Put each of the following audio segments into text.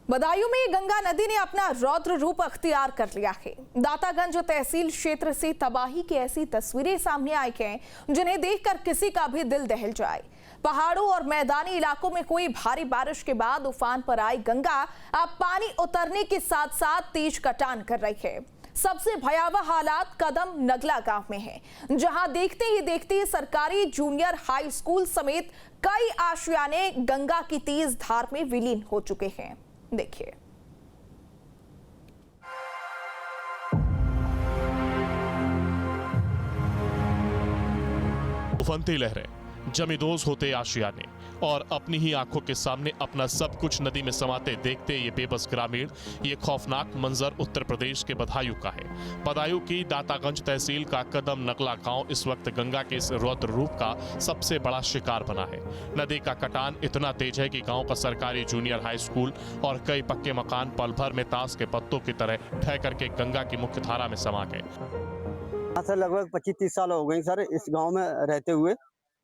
बदायूं में गंगा नदी ने अपना रौद्र रूप अख्तियार कर लिया है। दातागंज तहसील क्षेत्र से तबाही की ऐसी तस्वीरें सामने आई हैं जिन्हें देखकर किसी का भी दिल दहल जाए। पहाड़ों और मैदानी इलाकों में हुई भारी बारिश के बाद उफान पर आई गंगा अब पानी उतरने के साथ साथ तेज कटान कर रही है। सबसे भयावह हालात कदम नगला गांव में है, जहां देखते ही देखते सरकारी जूनियर हाई स्कूल समेत कई आशियाने गंगा की तेज धार में विलीन हो चुके हैं। देखिए। उफनती लहरें, जमींदोज होते आशियाने और अपनी ही आंखों के सामने अपना सब कुछ नदी में समाते देखते ये बेबस ग्रामीण। ये खौफनाक मंजर उत्तर प्रदेश के बदायूं का है। बदायूं की दातागंज तहसील का कदम नगला गांव इस वक्त गंगा के इस रौद्र रूप का सबसे बड़ा शिकार बना है। नदी का कटान इतना तेज है कि गांव का सरकारी जूनियर हाई स्कूल और कई पक्के मकान पल भर में ताश के पत्तों की तरह ढह करके गंगा की मुख्य धारा में समा गए। सर लगभग 25-30 साल हो गए सर इस गांव में रहते हुए।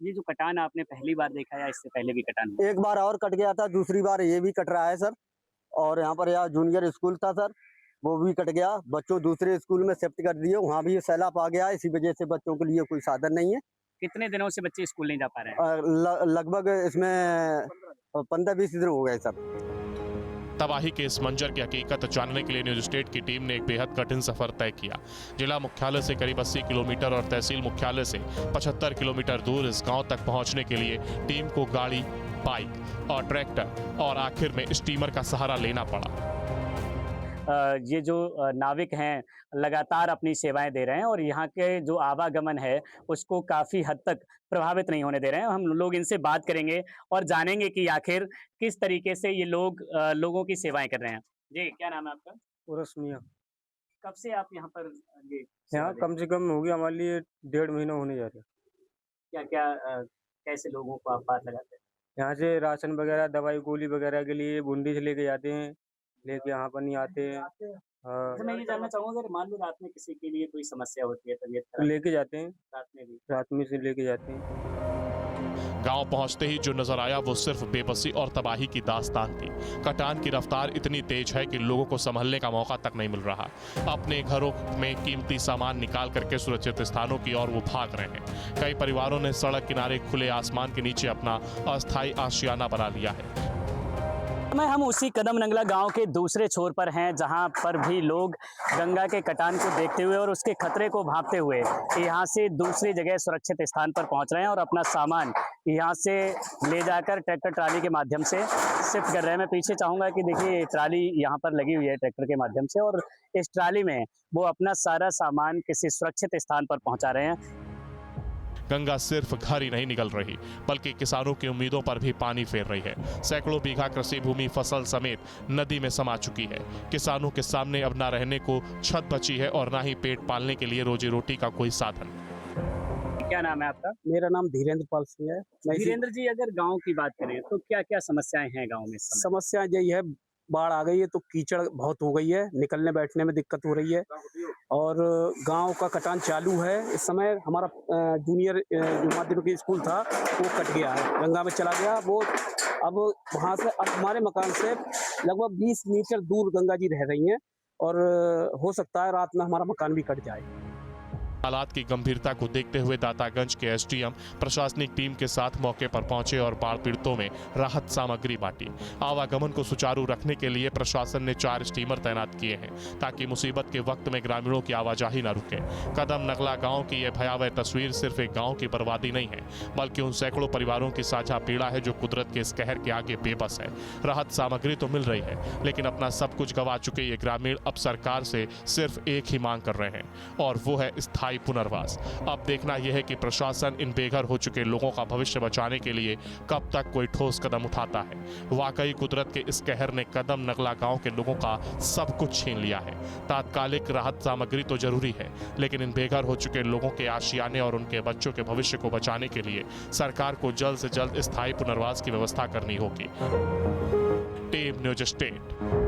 ये जो कटान आपने पहली बार देखा या इससे पहले भी कटान? एक बार और कट गया था, दूसरी बार ये भी कट रहा है सर। और यहाँ पर जूनियर स्कूल था सर, वो भी कट गया। बच्चों दूसरे स्कूल में शिफ्ट कर दिए, वहाँ भी सैलाब आ गया। इसी वजह से बच्चों के लिए कोई साधन नहीं है। कितने दिनों से बच्चे स्कूल नहीं जा पा रहे हैं? लगभग इसमें 15-20 दिन हो गए सर। तबाही के इस मंजर की हकीकत जानने के लिए न्यूज स्टेट की टीम ने एक बेहद कठिन सफर तय किया। जिला मुख्यालय से करीब 80 किलोमीटर और तहसील मुख्यालय से 75 किलोमीटर दूर इस गांव तक पहुंचने के लिए टीम को गाड़ी, बाइक और ट्रैक्टर और आखिर में स्टीमर का सहारा लेना पड़ा। ये जो नाविक हैं लगातार अपनी सेवाएं दे रहे हैं और यहाँ के जो आवागमन है उसको काफ़ी हद तक प्रभावित नहीं होने दे रहे हैं। हम लोग इनसे बात करेंगे और जानेंगे कि आखिर किस तरीके से ये लोग लोगों की सेवाएं कर रहे हैं। जी, क्या नाम है आपका? उर्स मियां। कब से आप यहाँ पर ये यहाँ कम से कम हो गया हमारे लिए 1.5 महीना होने जा रहा है। क्या क्या कैसे लोगों को आप बात लगाते हैं? यहाँ से राशन वगैरह, दवाई गोली वगैरह के लिए बूंदी से लेके जाते हैं, लेके यहाँ पर नहीं आते हैं। अच्छा, मैं ये जानना चाहूँगा अगर मान लो रात में किसी के लिए कोई समस्या होती है, तबीयत तो खराब, लेके जाते हैं, रात में से लेके जाते हैं। गांव पहुंचते ही जो नजर आया वो सिर्फ बेबसी और तबाही की दास्तान थी। कटान की रफ्तार इतनी तेज है कि लोगों को संभलने का मौका तक नहीं मिल रहा। अपने घरों में कीमती सामान निकाल करके सुरक्षित स्थानों की ओर वो भाग रहे हैं। कई परिवारों ने सड़क किनारे खुले आसमान के नीचे अपना अस्थायी आशियाना बना लिया है। हम उसी कदम नंगला गांव के दूसरे छोर पर हैं, जहां पर भी लोग गंगा के कटान को देखते हुए और उसके खतरे को भांपते हुए यहां से दूसरी जगह सुरक्षित स्थान पर पहुंच रहे हैं और अपना सामान यहां से ले जाकर ट्रैक्टर ट्राली के माध्यम से शिफ्ट कर रहे हैं। मैं पीछे चाहूंगा कि देखिए ट्राली यहां पर लगी हुई है ट्रैक्टर के माध्यम से और इस ट्राली में वो अपना सारा सामान किसी सुरक्षित स्थान पर पहुंचा रहे हैं। गंगा सिर्फ घर ही नहीं निकल रही बल्कि किसानों की उम्मीदों पर भी पानी फेर रही है। सैकड़ों बीघा कृषि भूमि फसल समेत नदी में समा चुकी है। किसानों के सामने अब ना रहने को छत बची है और ना ही पेट पालने के लिए रोजी रोटी का कोई साधन। क्या नाम है आपका? मेरा नाम धीरेन्द्र पाल सिंह है। धीरेन्द्र जी, अगर गाँव की बात करें तो क्या क्या समस्याएं हैं गाँव में? समस्या यही है, बाढ़ आ गई है तो कीचड़ बहुत हो गई है, निकलने बैठने में दिक्कत हो रही है और गांव का कटान चालू है। इस समय हमारा जूनियर जो माध्यमिक स्कूल था वो कट गया है, गंगा में चला गया। वो अब वहां से अब हमारे मकान से लगभग 20 मीटर दूर गंगा जी रह रही हैं और हो सकता है रात में हमारा मकान भी कट जाए। हालात की गंभीरता को देखते हुए दातागंज के एसडीएम प्रशासनिक टीम के साथ मौके पर पहुंचे और बाढ़ पीड़ितों में राहत सामग्री बांटी। आवागमन को सुचारू रखने के लिए प्रशासन ने 4 स्टीमर तैनात किए हैं ताकि मुसीबत के वक्त में ग्रामीणों की आवाजाही न रुके। कदम नगला गांव की यह भयावह तस्वीर सिर्फ एक गांव की बर्बादी नहीं है बल्कि उन सैकड़ों परिवारों की साझा पीड़ा है जो कुदरत के इस कहर के आगे बेबस है। राहत सामग्री तो मिल रही है लेकिन अपना सब कुछ गंवा चुके ये ग्रामीण अब सरकार से सिर्फ एक ही मांग कर रहे हैं और वो है स्थायी पुनर्वास। अब देखना यह है कि प्रशासन इन बेघर हो चुके लोगों का भविष्य बचाने के लिए कब तक कोई ठोस कदम उठाता है। वाकई कुदरत के इस कहर ने कदम नगला गांव के लोगों का सब कुछ छीन लिया है। तात्कालिक राहत सामग्री तो जरूरी है लेकिन इन बेघर हो चुके लोगों के आशियाने और उनके बच्चों के भविष्य को बचाने के लिए सरकार को जल्द से जल्द स्थायी पुनर्वास की व्यवस्था करनी होगी। Team news state.